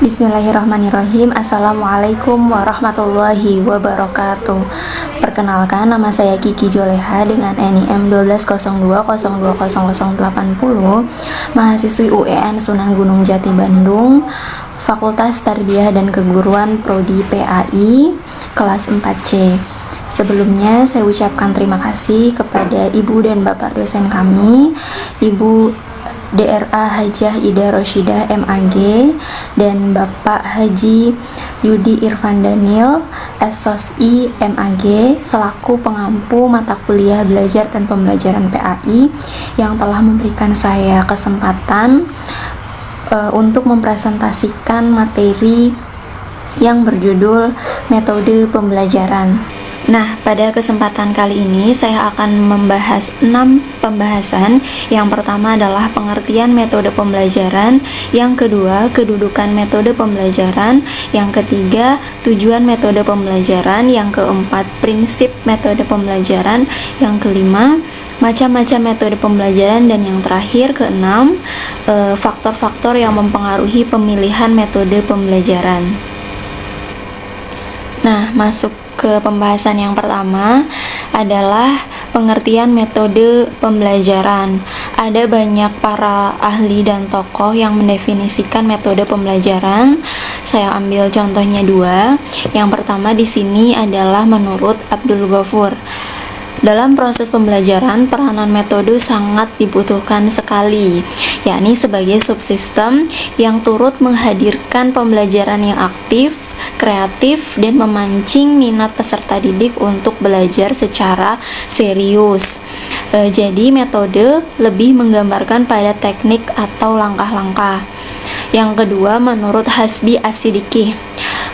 Bismillahirrahmanirrahim. Assalamualaikum warahmatullahi wabarakatuh. Perkenalkan, nama saya Kiki Joleha dengan NIM 1202020080, mahasiswi UEN Sunan Gunung Jati Bandung, Fakultas Tarbiyah dan Keguruan Prodi PAI, kelas 4C. Sebelumnya saya ucapkan terima kasih kepada Ibu dan Bapak dosen kami, Ibu DRA Hajah Ida Roshidah MAG dan Bapak Haji Yudi Irfan Daniel SOSI MAG selaku pengampu mata kuliah belajar dan pembelajaran PAI yang telah memberikan saya kesempatan untuk mempresentasikan materi yang berjudul metode pembelajaran. Nah, pada kesempatan kali ini saya akan membahas 6 pembahasan. Yang pertama adalah pengertian metode pembelajaran, yang kedua kedudukan metode pembelajaran, yang ketiga tujuan metode pembelajaran, yang keempat prinsip metode pembelajaran, yang kelima macam-macam metode pembelajaran, dan yang terakhir keenam faktor-faktor yang mempengaruhi pemilihan metode pembelajaran. Nah, masuk ke pembahasan yang pertama adalah pengertian metode pembelajaran. Ada banyak para ahli dan tokoh yang mendefinisikan metode pembelajaran. Saya ambil contohnya 2. Yang pertama di sini adalah menurut Abdul Ghafur. Dalam proses pembelajaran, peranan metode sangat dibutuhkan sekali, yakni sebagai subsistem yang turut menghadirkan pembelajaran yang aktif, kreatif, dan memancing minat peserta didik untuk belajar secara serius. Jadi metode lebih menggambarkan pada teknik atau langkah-langkah. Yang kedua, menurut Hasbi As-Siddiqi.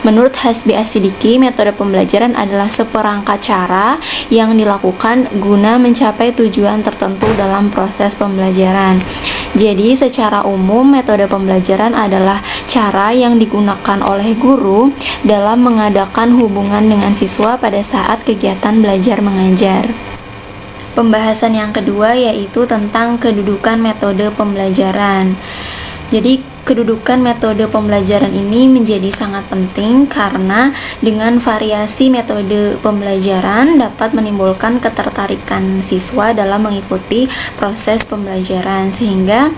Menurut Hasbi As-Siddiqi, metode pembelajaran adalah seperangkat cara yang dilakukan guna mencapai tujuan tertentu dalam proses pembelajaran. Jadi, secara umum, metode pembelajaran adalah cara yang digunakan oleh guru dalam mengadakan hubungan dengan siswa pada saat kegiatan belajar mengajar. Pembahasan yang kedua yaitu tentang kedudukan metode pembelajaran. Jadi, kedudukan metode pembelajaran ini menjadi sangat penting karena dengan variasi metode pembelajaran dapat menimbulkan ketertarikan siswa dalam mengikuti proses pembelajaran, sehingga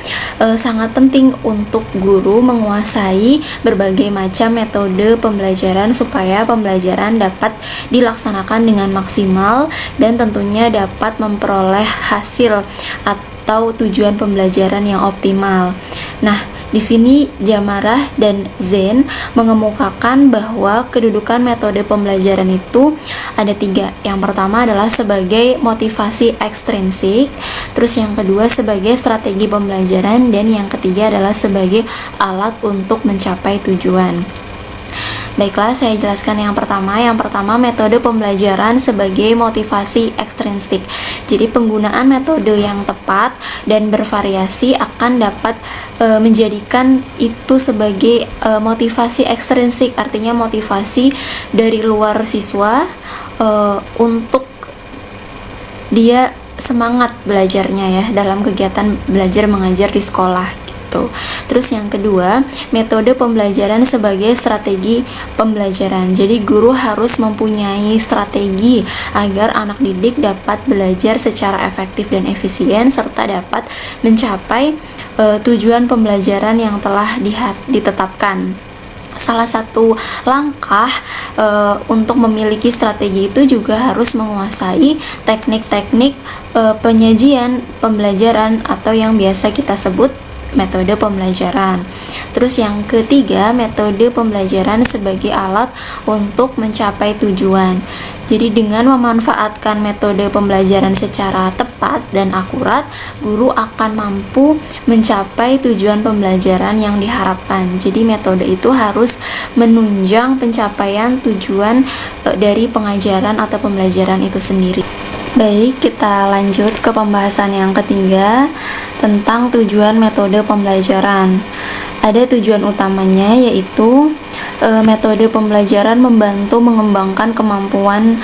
sangat penting untuk guru menguasai berbagai macam metode pembelajaran supaya pembelajaran dapat dilaksanakan dengan maksimal dan tentunya dapat memperoleh hasil atau tujuan pembelajaran yang optimal. Nah, di sini Jamarah dan Zain mengemukakan bahwa kedudukan metode pembelajaran itu ada 3. Yang pertama adalah sebagai motivasi ekstrinsik, terus yang kedua sebagai strategi pembelajaran, dan yang ketiga adalah sebagai alat untuk mencapai tujuan. Baiklah, saya jelaskan yang pertama. Yang pertama, metode pembelajaran sebagai motivasi ekstrinsik. Jadi, penggunaan metode yang tepat dan bervariasi akan dapat menjadikan itu sebagai motivasi ekstrinsik, artinya motivasi dari luar siswa untuk dia semangat belajarnya ya dalam kegiatan belajar mengajar di sekolah. Terus yang kedua, metode pembelajaran sebagai strategi pembelajaran. Jadi guru harus mempunyai strategi agar anak didik dapat belajar secara efektif dan efisien serta dapat mencapai tujuan pembelajaran yang telah ditetapkan. Salah satu langkah untuk memiliki strategi itu juga harus menguasai teknik-teknik penyajian pembelajaran atau yang biasa kita sebut metode pembelajaran. Terus yang ketiga, metode pembelajaran sebagai alat untuk mencapai tujuan. Jadi dengan memanfaatkan metode pembelajaran secara tepat dan akurat, guru akan mampu mencapai tujuan pembelajaran yang diharapkan. Jadi metode itu harus menunjang pencapaian tujuan dari pengajaran atau pembelajaran itu sendiri. Baik, kita lanjut ke pembahasan yang ketiga tentang tujuan metode pembelajaran. Ada tujuan utamanya yaitu metode pembelajaran membantu mengembangkan kemampuan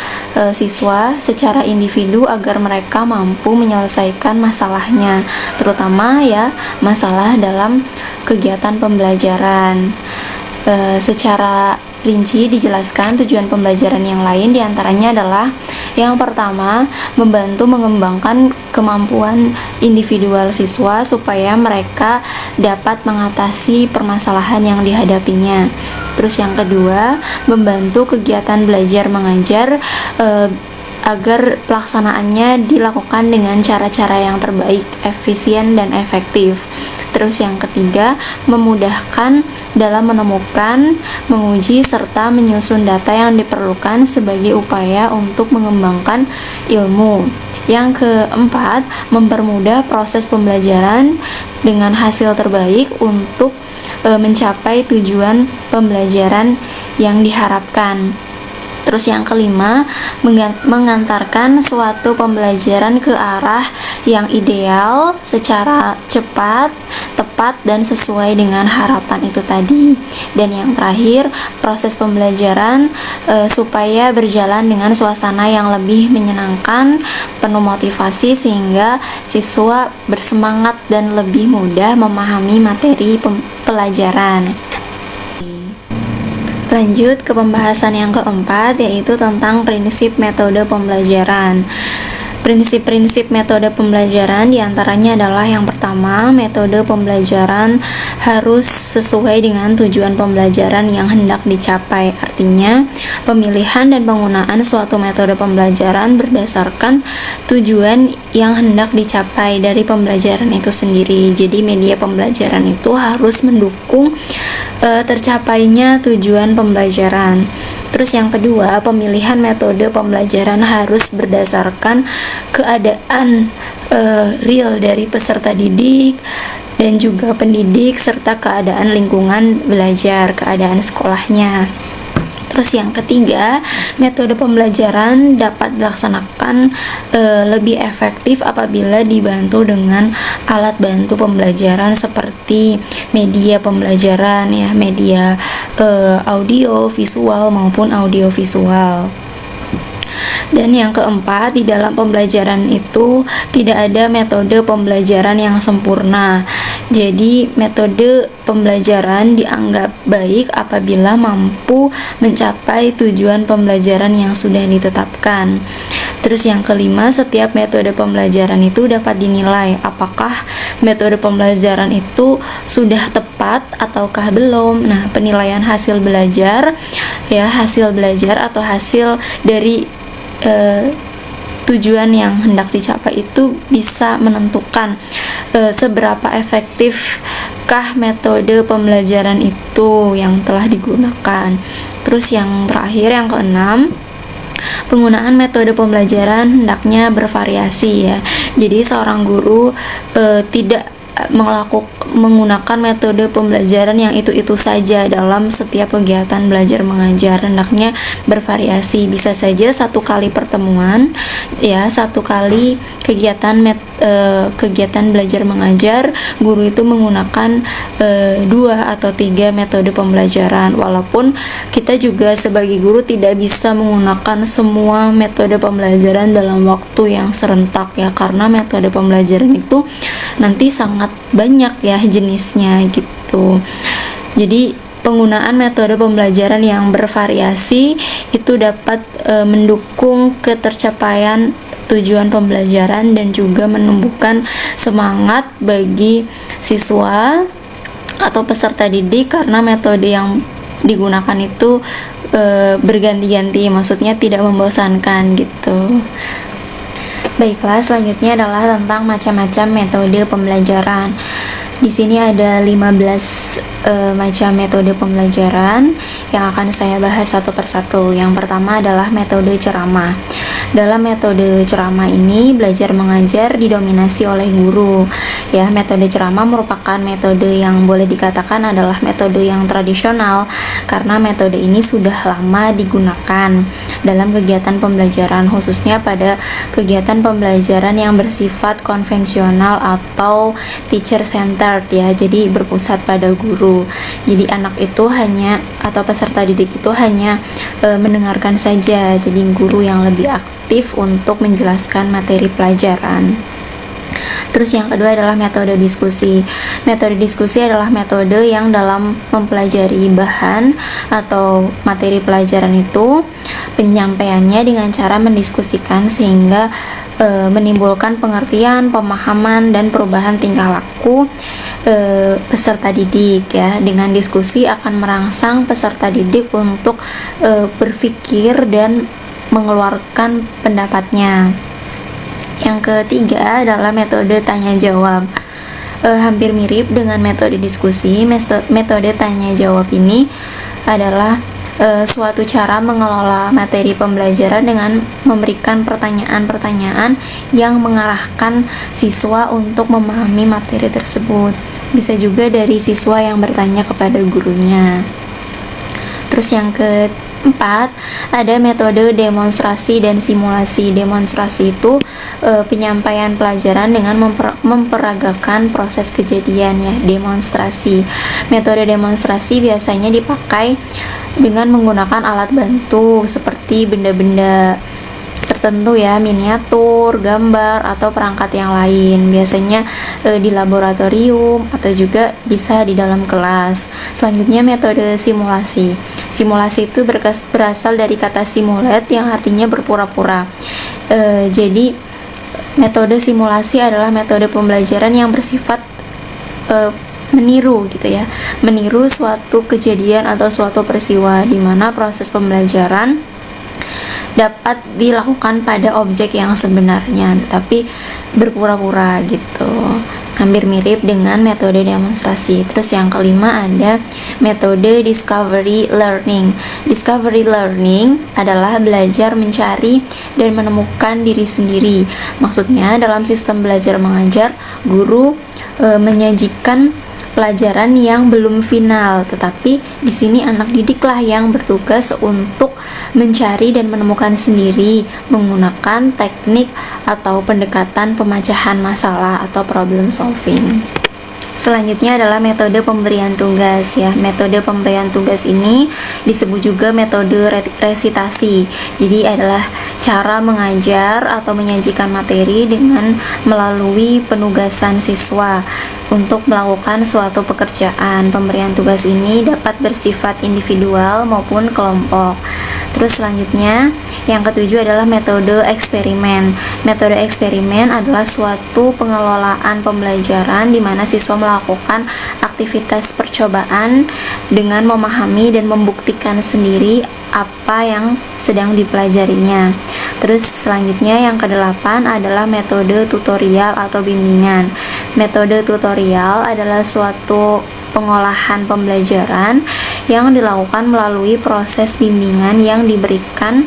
siswa secara individu agar mereka mampu menyelesaikan masalahnya, terutama ya masalah dalam kegiatan pembelajaran. secara rinci dijelaskan tujuan pembelajaran yang lain, diantaranya adalah yang pertama, membantu mengembangkan kemampuan individual siswa supaya mereka dapat mengatasi permasalahan yang dihadapinya. Terus yang kedua, membantu kegiatan belajar mengajar agar pelaksanaannya dilakukan dengan cara-cara yang terbaik, efisien, dan efektif. Terus yang ketiga, memudahkan dalam menemukan, menguji, serta menyusun data yang diperlukan sebagai upaya untuk mengembangkan ilmu. Yang keempat, mempermudah proses pembelajaran dengan hasil terbaik untuk mencapai tujuan pembelajaran yang diharapkan. Terus yang kelima, mengantarkan suatu pembelajaran ke arah yang ideal secara cepat, tepat, dan sesuai dengan harapan itu tadi. Dan yang terakhir, proses pembelajaran supaya berjalan dengan suasana yang lebih menyenangkan, penuh motivasi, sehingga siswa bersemangat dan lebih mudah memahami materi pelajaran. Lanjut ke pembahasan yang keempat, yaitu tentang prinsip metode pembelajaran. Prinsip-prinsip metode pembelajaran diantaranya adalah yang pertama, metode pembelajaran harus sesuai dengan tujuan pembelajaran yang hendak dicapai. Artinya, pemilihan dan penggunaan suatu metode pembelajaran berdasarkan tujuan yang hendak dicapai dari pembelajaran itu sendiri. Jadi, media pembelajaran itu harus mendukung tercapainya tujuan pembelajaran. Terus yang kedua, pemilihan metode pembelajaran harus berdasarkan keadaan real dari peserta didik dan juga pendidik, serta keadaan lingkungan belajar, keadaan sekolahnya. Terus yang ketiga, metode pembelajaran dapat dilaksanakan lebih efektif apabila dibantu dengan alat bantu pembelajaran seperti media pembelajaran, ya, media audio, visual maupun audio visual. Dan yang keempat, di dalam pembelajaran itu tidak ada metode pembelajaran yang sempurna. Jadi, metode pembelajaran dianggap baik apabila mampu mencapai tujuan pembelajaran yang sudah ditetapkan. Terus yang kelima, setiap metode pembelajaran itu dapat dinilai apakah metode pembelajaran itu sudah tepat ataukah belum. Nah, penilaian hasil belajar, ya, hasil belajar atau hasil dari tujuan yang hendak dicapai itu bisa menentukan seberapa efektifkah metode pembelajaran itu yang telah digunakan. Terus yang terakhir, yang keenam, penggunaan metode pembelajaran hendaknya bervariasi, ya. Jadi seorang guru tidak menggunakan metode pembelajaran yang itu-itu saja dalam setiap kegiatan belajar mengajar. Hendaknya bervariasi. Bisa saja satu kali pertemuan, ya, satu kali kegiatan belajar mengajar, guru itu menggunakan 2 atau 3 metode pembelajaran. Walaupun kita juga sebagai guru tidak bisa menggunakan semua metode pembelajaran dalam waktu yang serentak, ya, karena metode pembelajaran itu nanti sangat banyak, ya, jenisnya gitu. Jadi penggunaan metode pembelajaran yang bervariasi itu dapat mendukung ketercapaian tujuan pembelajaran dan juga menumbuhkan semangat bagi siswa atau peserta didik, karena metode yang digunakan itu berganti-ganti, maksudnya tidak membosankan gitu. Baiklah, selanjutnya adalah tentang macam-macam metode pembelajaran. Di sini ada 15 macam metode pembelajaran yang akan saya bahas satu persatu. Yang pertama adalah metode ceramah. Dalam metode ceramah ini, belajar mengajar didominasi oleh guru. Ya, metode ceramah merupakan metode yang boleh dikatakan adalah metode yang tradisional karena metode ini sudah lama digunakan dalam kegiatan pembelajaran, khususnya pada kegiatan pembelajaran yang bersifat konvensional atau teacher centered, ya. Jadi berpusat pada guru. Jadi anak itu hanya, atau peserta didik itu hanya mendengarkan saja. Jadi guru yang lebih aktif untuk menjelaskan materi pelajaran. Terus yang kedua adalah metode diskusi. Metode diskusi adalah metode yang dalam mempelajari bahan atau materi pelajaran itu, penyampaiannya dengan cara mendiskusikan sehingga menimbulkan pengertian, pemahaman, dan perubahan tingkah laku peserta didik ya. Dengan diskusi akan merangsang peserta didik untuk berpikir dan mengeluarkan pendapatnya. Yang ketiga adalah metode tanya jawab. Hampir mirip dengan metode diskusi, metode tanya jawab ini adalah suatu cara mengelola materi pembelajaran dengan memberikan pertanyaan-pertanyaan yang mengarahkan siswa untuk memahami materi tersebut. Bisa juga dari siswa yang bertanya kepada gurunya. Terus yang keempat, ada metode demonstrasi dan simulasi. Demonstrasi itu penyampaian pelajaran dengan memperagakan proses kejadian ya, demonstrasi. Metode demonstrasi biasanya dipakai dengan menggunakan alat bantu seperti benda-benda tertentu ya, miniatur, gambar, atau perangkat yang lain. Biasanya di laboratorium atau juga bisa di dalam kelas. Selanjutnya metode simulasi. Simulasi itu berasal dari kata simulate yang artinya berpura-pura. Jadi metode simulasi adalah metode pembelajaran yang bersifat meniru gitu ya, meniru suatu kejadian atau suatu peristiwa di mana proses pembelajaran dapat dilakukan pada objek yang sebenarnya, tetapi berpura-pura gitu. Hampir mirip dengan metode demonstrasi. Terus yang kelima ada metode discovery learning. Discovery learning adalah belajar mencari dan menemukan diri sendiri. Maksudnya dalam sistem belajar mengajar, guru menyajikan pelajaran yang belum final, tetapi di sini anak didiklah yang bertugas untuk mencari dan menemukan sendiri menggunakan teknik atau pendekatan pemecahan masalah atau problem solving. Selanjutnya adalah metode pemberian tugas ya. Metode pemberian tugas ini disebut juga metode resitasi. Jadi adalah cara mengajar atau menyajikan materi dengan melalui penugasan siswa untuk melakukan suatu pekerjaan. Pemberian tugas ini dapat bersifat individual maupun kelompok. Terus selanjutnya yang ketujuh adalah metode eksperimen. Metode eksperimen adalah suatu pengelolaan pembelajaran di mana siswa melakukan aktivitas percobaan dengan memahami dan membuktikan sendiri apa yang sedang dipelajarinya. Terus selanjutnya yang kedelapan adalah metode tutorial atau bimbingan. Metode tutorial adalah suatu pengolahan pembelajaran yang dilakukan melalui proses bimbingan yang diberikan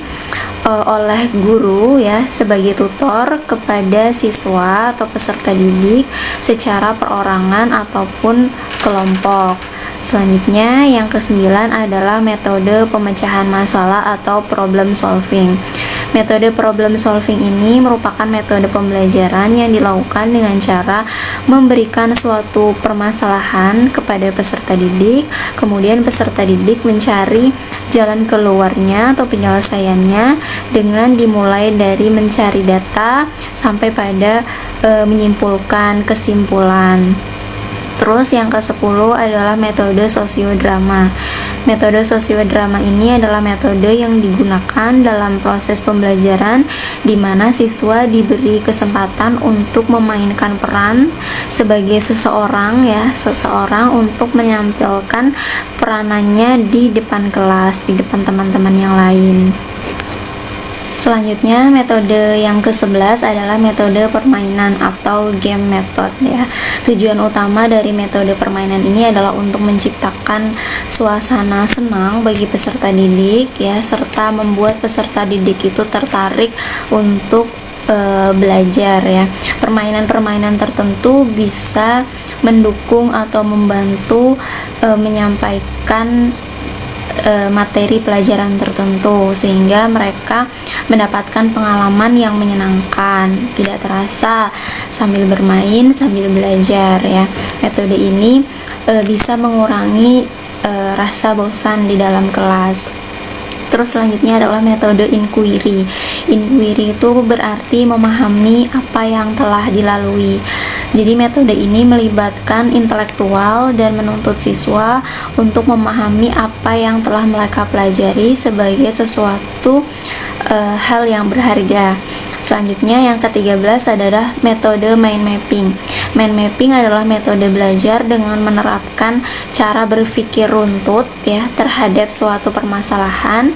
oleh guru ya sebagai tutor kepada siswa atau peserta didik secara perorangan ataupun kelompok. Selanjutnya yang kesembilan adalah metode pemecahan masalah atau problem solving. Metode problem solving ini merupakan metode pembelajaran yang dilakukan dengan cara memberikan suatu permasalahan kepada peserta didik, kemudian peserta didik mencari jalan keluarnya atau penyelesaiannya dengan dimulai dari mencari data sampai pada menyimpulkan kesimpulan. Terus yang ke-10 adalah metode sosiodrama. Metode sosiodrama ini adalah metode yang digunakan dalam proses pembelajaran di mana siswa diberi kesempatan untuk memainkan peran sebagai seseorang untuk menampilkan peranannya di depan kelas, di depan teman-teman yang lain. Selanjutnya metode yang ke-11 adalah metode permainan atau game method ya. Tujuan utama dari metode permainan ini adalah untuk menciptakan suasana senang bagi peserta didik ya, serta membuat peserta didik itu tertarik untuk belajar ya. Permainan-permainan tertentu bisa mendukung atau membantu menyampaikan materi pelajaran tertentu sehingga mereka mendapatkan pengalaman yang menyenangkan, tidak terasa sambil bermain sambil belajar ya. Metode ini bisa mengurangi rasa bosan di dalam kelas. Terus selanjutnya adalah metode inquiry. Inquiry itu berarti memahami apa yang telah dilalui. Jadi metode ini melibatkan intelektual dan menuntut siswa untuk memahami apa yang telah mereka pelajari sebagai sesuatu hal yang berharga. Selanjutnya yang ke-13 adalah metode mind mapping. Mind mapping adalah metode belajar dengan menerapkan cara berpikir runtut ya terhadap suatu permasalahan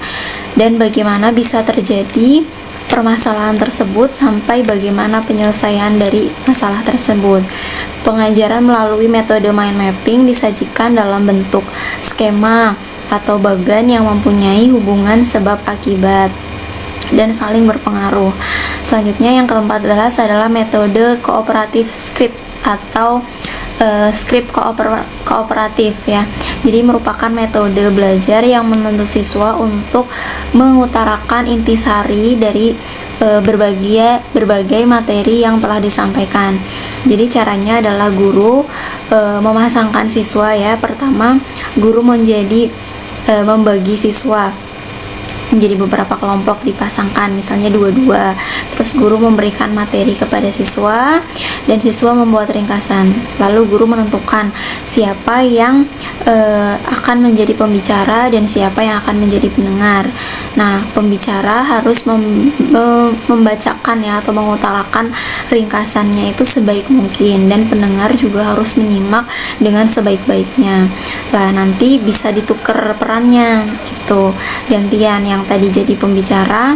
dan bagaimana bisa terjadi permasalahan tersebut sampai bagaimana penyelesaian dari masalah tersebut. Pengajaran melalui metode mind mapping disajikan dalam bentuk skema atau bagan yang mempunyai hubungan sebab akibat dan saling berpengaruh. Selanjutnya yang ke-14 adalah metode kooperatif script atau script kooperatif ya. Jadi merupakan metode belajar yang menuntut siswa untuk mengutarakan intisari dari berbagai materi yang telah disampaikan. Jadi caranya adalah guru memasangkan siswa ya. Pertama, guru membagi siswa menjadi beberapa kelompok dipasangkan, misalnya 2-2. Terus guru memberikan materi kepada siswa dan siswa membuat ringkasan. Lalu guru menentukan siapa yang akan menjadi pembicara dan siapa yang akan menjadi pendengar. Nah, pembicara harus membacakan ya atau mengutarakan ringkasannya itu sebaik mungkin dan pendengar juga harus menyimak dengan sebaik-baiknya. Lah nanti bisa ditukar perannya gitu, gantian, yang tadi jadi pembicara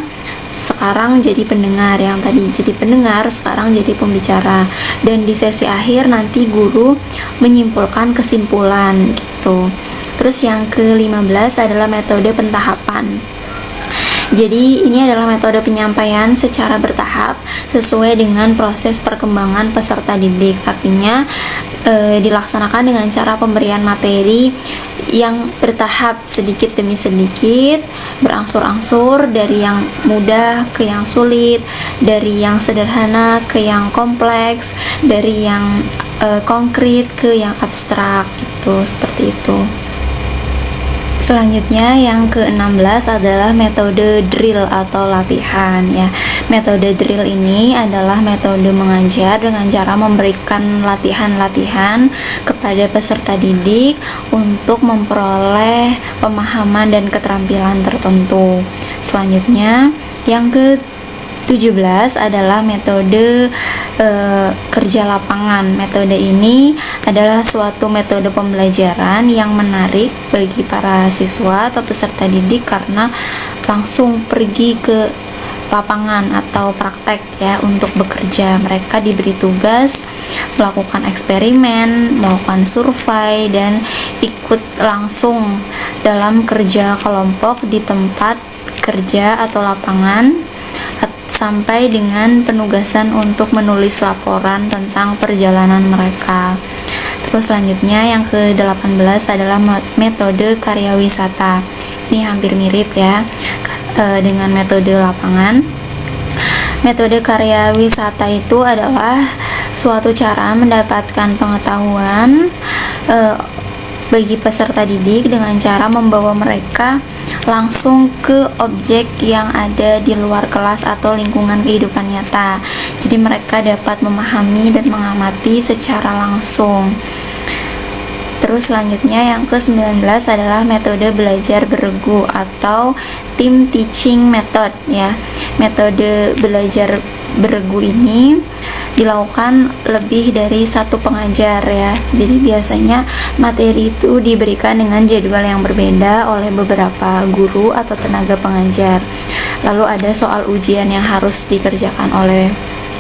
sekarang jadi pendengar, yang tadi jadi pendengar sekarang jadi pembicara, dan di sesi akhir nanti guru menyimpulkan kesimpulan gitu. Terus yang ke-15 adalah metode pentahapan. Jadi ini adalah metode penyampaian secara bertahap sesuai dengan proses perkembangan peserta didik. Artinya dilaksanakan dengan cara pemberian materi yang bertahap sedikit demi sedikit, berangsur-angsur dari yang mudah ke yang sulit, dari yang sederhana ke yang kompleks, dari yang konkret ke yang abstrak gitu, seperti itu. Selanjutnya yang ke-16 adalah metode drill atau latihan ya. Metode drill ini adalah metode mengajar dengan cara memberikan latihan-latihan kepada peserta didik untuk memperoleh pemahaman dan keterampilan tertentu. Selanjutnya yang ke-17 adalah metode kerja lapangan. Metode ini adalah suatu metode pembelajaran yang menarik bagi para siswa atau peserta didik karena langsung pergi ke lapangan atau praktek ya untuk bekerja. Mereka diberi tugas melakukan eksperimen, melakukan survei, dan ikut langsung dalam kerja kelompok di tempat kerja atau lapangan sampai dengan penugasan untuk menulis laporan tentang perjalanan mereka. Terus selanjutnya yang ke-18 adalah metode karya wisata. Ini hampir mirip ya dengan metode lapangan. Metode karya wisata itu adalah suatu cara mendapatkan pengetahuan bagi peserta didik dengan cara membawa mereka langsung ke objek yang ada di luar kelas atau lingkungan kehidupan nyata. Jadi mereka dapat memahami dan mengamati secara langsung. Terus selanjutnya yang ke-19 adalah metode belajar beregu atau team teaching method ya. Metode belajar beregu ini dilakukan lebih dari satu pengajar ya. Jadi biasanya materi itu diberikan dengan jadwal yang berbeda oleh beberapa guru atau tenaga pengajar. Lalu ada soal ujian yang harus dikerjakan oleh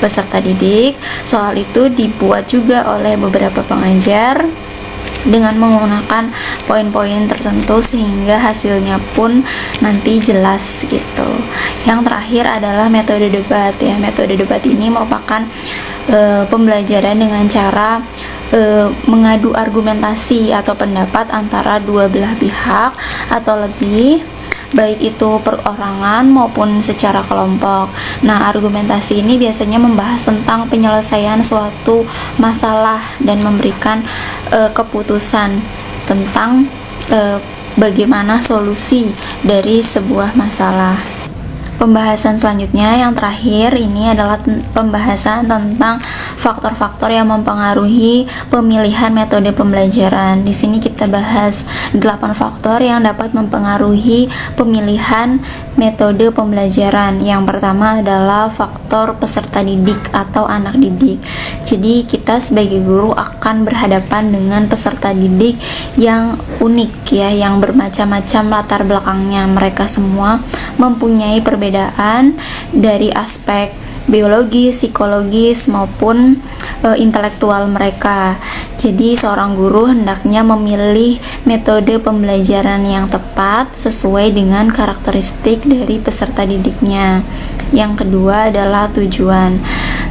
peserta didik. Soal itu dibuat juga oleh beberapa pengajar dengan menggunakan poin-poin tertentu sehingga hasilnya pun nanti jelas gitu. Yang terakhir adalah metode debat ya. Metode debat ini merupakan pembelajaran dengan cara mengadu argumentasi atau pendapat antara dua belah pihak atau lebih, baik itu perorangan maupun secara kelompok. Nah, argumentasi ini biasanya membahas tentang penyelesaian suatu masalah dan memberikan keputusan tentang bagaimana solusi dari sebuah masalah. Pembahasan selanjutnya yang terakhir ini adalah pembahasan tentang faktor-faktor yang mempengaruhi pemilihan metode pembelajaran. Di sini kita bahas 8 faktor yang dapat mempengaruhi pemilihan metode pembelajaran. Yang pertama adalah faktor peserta didik atau anak didik. Jadi kita sebagai guru akan berhadapan dengan peserta didik yang unik ya, yang bermacam-macam latar belakangnya. Mereka semua mempunyai perbedaan dari aspek biologis, psikologis maupun intelektual mereka. Jadi seorang guru hendaknya memilih metode pembelajaran yang tepat sesuai dengan karakteristik dari peserta didiknya. Yang kedua adalah tujuan.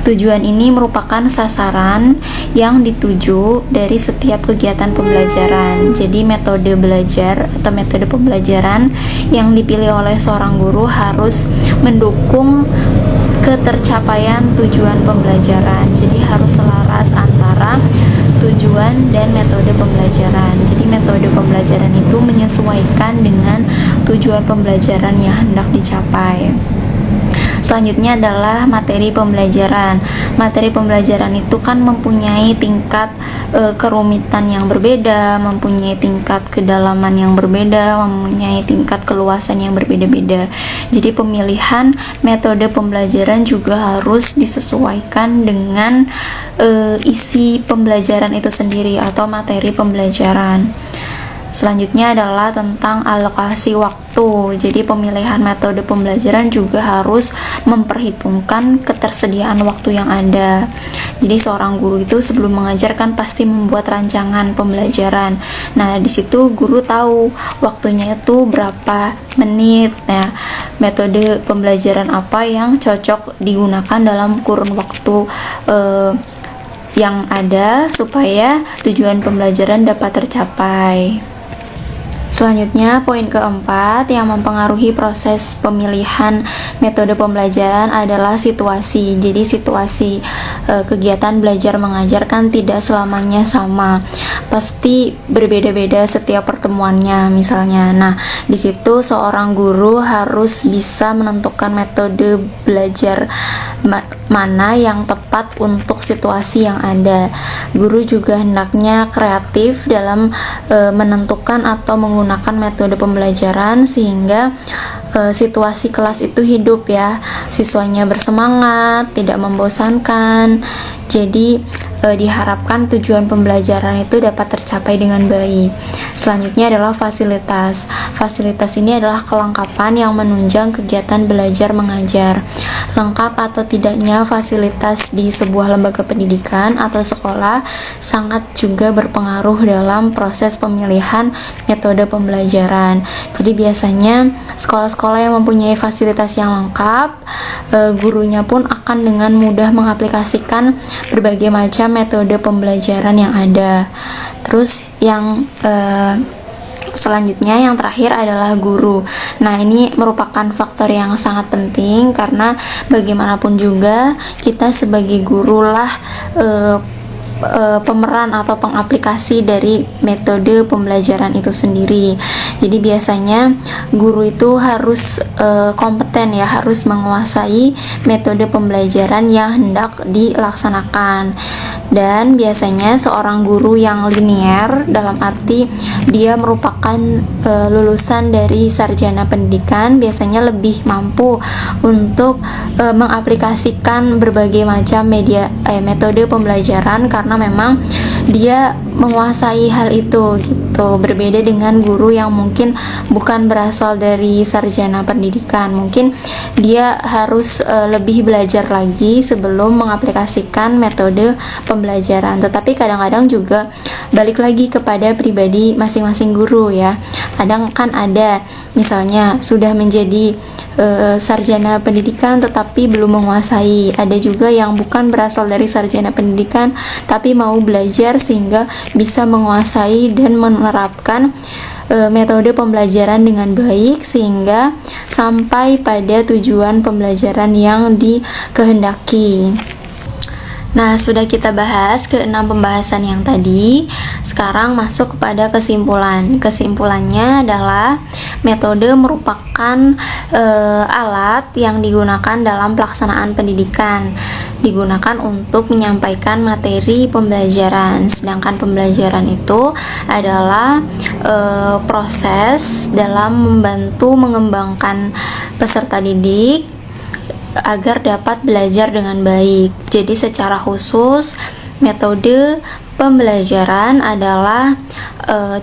Tujuan ini merupakan sasaran yang dituju dari setiap kegiatan pembelajaran. Jadi metode belajar atau metode pembelajaran yang dipilih oleh seorang guru harus mendukung ketercapaian tujuan pembelajaran. Jadi harus selaras antara tujuan dan metode pembelajaran. Jadi metode pembelajaran itu menyesuaikan dengan tujuan pembelajaran yang hendak dicapai. Selanjutnya adalah materi pembelajaran. Materi pembelajaran itu kan mempunyai tingkat kerumitan yang berbeda, mempunyai tingkat kedalaman yang berbeda, mempunyai tingkat keluasan yang berbeda-beda. Jadi pemilihan metode pembelajaran juga harus disesuaikan dengan isi pembelajaran itu sendiri atau materi pembelajaran. Selanjutnya adalah tentang alokasi waktu. Jadi pemilihan metode pembelajaran juga harus memperhitungkan ketersediaan waktu yang ada. Jadi seorang guru itu sebelum mengajarkan pasti membuat rancangan pembelajaran. Nah, di situ guru tahu waktunya itu berapa menit. Nah, metode pembelajaran apa yang cocok digunakan dalam kurun waktu yang ada supaya tujuan pembelajaran dapat tercapai. Selanjutnya, poin keempat yang mempengaruhi proses pemilihan metode pembelajaran adalah situasi. Jadi situasi kegiatan belajar mengajar kan tidak selamanya sama, pasti berbeda-beda setiap pertemuannya misalnya. Nah, di situ seorang guru harus bisa menentukan metode belajar mana yang tepat untuk situasi yang ada. Guru juga hendaknya kreatif dalam menentukan atau menggunakan metode pembelajaran sehingga situasi kelas itu hidup ya, siswanya bersemangat, tidak membosankan. Jadi diharapkan tujuan pembelajaran itu dapat tercapai dengan baik. Selanjutnya adalah fasilitas. Fasilitas ini adalah kelengkapan yang menunjang kegiatan belajar mengajar. Lengkap atau tidaknya fasilitas di sebuah lembaga pendidikan atau sekolah sangat juga berpengaruh dalam proses pemilihan metode pembelajaran. Jadi biasanya sekolah-sekolah yang mempunyai fasilitas yang lengkap, gurunya pun akan dengan mudah mengaplikasikan berbagai macam metode pembelajaran yang ada. Terus yang selanjutnya yang terakhir adalah guru. Nah, ini merupakan faktor yang sangat penting karena bagaimanapun juga kita sebagai guru lah pemeran atau pengaplikasi dari metode pembelajaran itu sendiri. Jadi biasanya guru itu harus kompeten ya, harus menguasai metode pembelajaran yang hendak dilaksanakan. Dan biasanya seorang guru yang linier dalam arti dia merupakan lulusan dari sarjana pendidikan biasanya lebih mampu untuk mengaplikasikan berbagai macam metode pembelajaran karena memang dia menguasai hal itu gitu. Berbeda dengan guru yang mungkin bukan berasal dari sarjana pendidikan, mungkin dia harus lebih belajar lagi sebelum mengaplikasikan metode pembelajaran. Tetapi kadang-kadang juga balik lagi kepada pribadi masing-masing guru ya. Kadang kan ada misalnya sudah menjadi sarjana pendidikan tetapi belum menguasai. Ada juga yang bukan berasal dari sarjana pendidikan tapi mau belajar sehingga bisa menguasai dan menerapkan metode pembelajaran dengan baik sehingga sampai pada tujuan pembelajaran yang dikehendaki. Nah, sudah kita bahas ke-6 pembahasan yang tadi. Sekarang masuk kepada kesimpulan. Kesimpulannya adalah metode merupakan alat yang digunakan dalam pelaksanaan pendidikan. Digunakan untuk menyampaikan materi pembelajaran. Sedangkan pembelajaran itu adalah proses dalam membantu mengembangkan peserta didik agar dapat belajar dengan baik. Jadi secara khusus metode pembelajaran adalah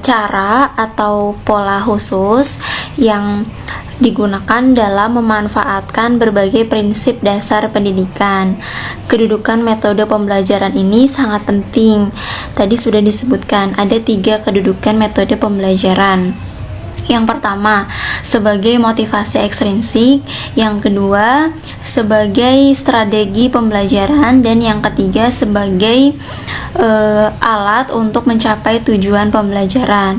cara atau pola khusus yang digunakan dalam memanfaatkan berbagai prinsip dasar pendidikan. Kedudukan metode pembelajaran ini sangat penting. Tadi sudah disebutkan ada 3 kedudukan metode pembelajaran. Yang pertama, sebagai motivasi ekstrinsik, yang kedua, sebagai strategi pembelajaran, dan yang ketiga, sebagai alat untuk mencapai tujuan pembelajaran.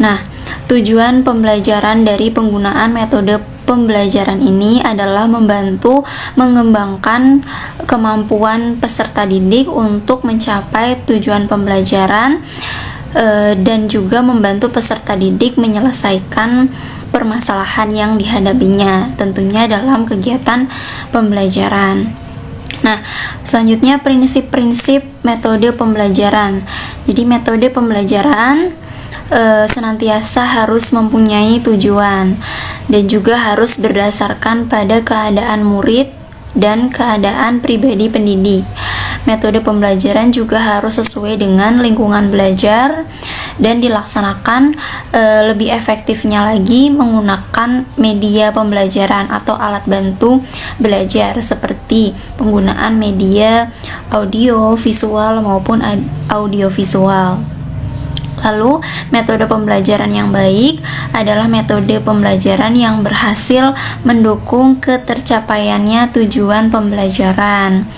Nah, tujuan pembelajaran dari penggunaan metode pembelajaran ini adalah membantu mengembangkan kemampuan peserta didik untuk mencapai tujuan pembelajaran, dan juga membantu peserta didik menyelesaikan permasalahan yang dihadapinya, tentunya dalam kegiatan pembelajaran. Nah, selanjutnya prinsip-prinsip metode pembelajaran. Jadi metode pembelajaran senantiasa harus mempunyai tujuan dan juga harus berdasarkan pada keadaan murid dan keadaan pribadi pendidik. Metode pembelajaran juga harus sesuai dengan lingkungan belajar dan dilaksanakan lebih efektifnya lagi menggunakan media pembelajaran atau alat bantu belajar seperti penggunaan media audio, visual maupun audiovisual. Lalu, metode pembelajaran yang baik adalah metode pembelajaran yang berhasil mendukung ketercapaiannya tujuan pembelajaran.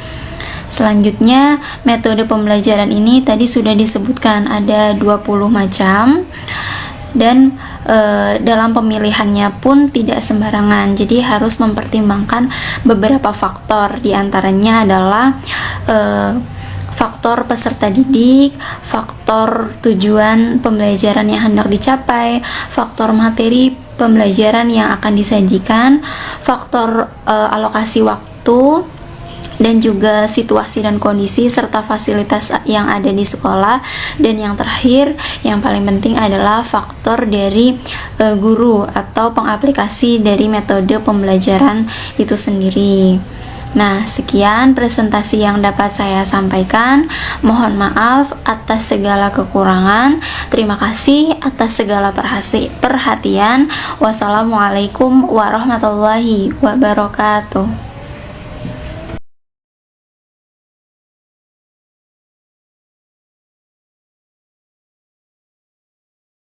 Selanjutnya, metode pembelajaran ini tadi sudah disebutkan ada 20 macam, dan dalam pemilihannya pun tidak sembarangan. Jadi harus mempertimbangkan beberapa faktor, diantaranya adalah faktor peserta didik, faktor tujuan pembelajaran yang hendak dicapai, faktor materi pembelajaran yang akan disajikan, faktor alokasi waktu, dan juga situasi dan kondisi serta fasilitas yang ada di sekolah. Dan yang terakhir, yang paling penting adalah faktor dari guru atau pengaplikasi dari metode pembelajaran itu sendiri. Nah, sekian presentasi yang dapat saya sampaikan. Mohon maaf atas segala kekurangan. Terima kasih atas segala perhatian. Wassalamualaikum warahmatullahi wabarakatuh.